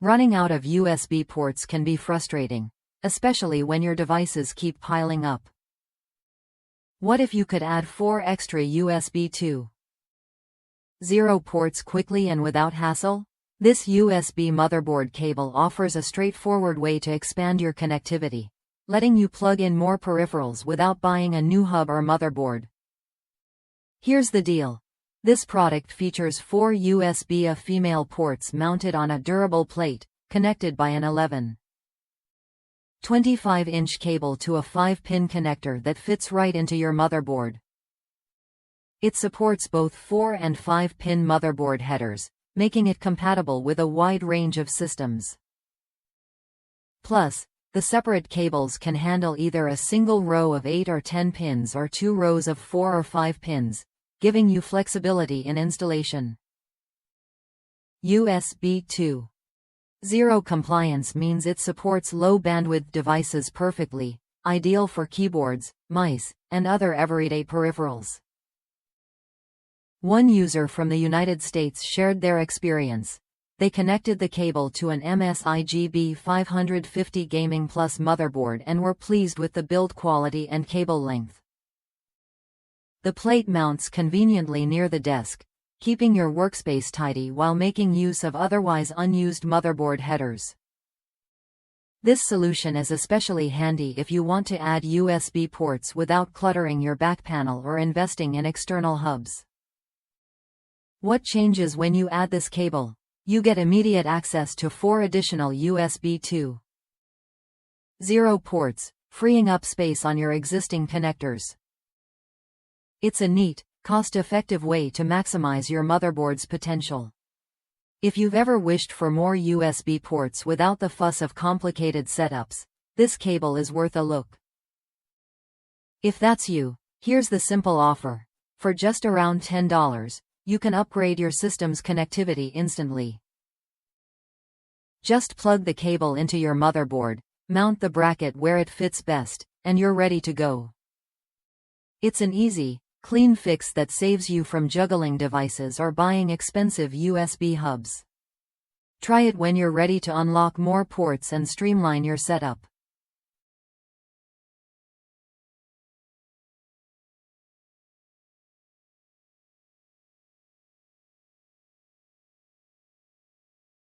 Running out of USB ports can be frustrating, especially when your devices keep piling up. What if you could add 4 extra USB 2.0 ports quickly and without hassle? This USB motherboard cable offers a straightforward way to expand your connectivity, letting you plug in more peripherals without buying a new hub or motherboard. Here's the deal. This product features 4 USB female ports mounted on a durable plate, connected by an 11.25-inch cable to a 5-pin connector that fits right into your motherboard. It supports both 4 and 5-pin motherboard headers, making it compatible with a wide range of systems. Plus, the separate cables can handle either a single row of 8 or 10 pins or 2 rows of 4 or 5 pins, giving you flexibility in installation. USB 2.0 compliance means it supports low-bandwidth devices perfectly, ideal for keyboards, mice, and other everyday peripherals. One user from the United States shared their experience. They connected the cable to an MSI GB550 Gaming Plus motherboard and were pleased with the build quality and cable length. The plate mounts conveniently near the desk, keeping your workspace tidy while making use of otherwise unused motherboard headers. This solution is especially handy if you want to add USB ports without cluttering your back panel or investing in external hubs. What changes when you add this cable? You get immediate access to 4 additional USB 2.0 ports, freeing up space on your existing connectors. It's a neat, cost-effective way to maximize your motherboard's potential. If you've ever wished for more USB ports without the fuss of complicated setups, this cable is worth a look. If that's you, here's the simple offer. For just around $10, you can upgrade your system's connectivity instantly. Just plug the cable into your motherboard, mount the bracket where it fits best, and you're ready to go. It's an easy, clean fix that saves you from juggling devices or buying expensive USB hubs. Try it when you're ready to unlock more ports and streamline your setup.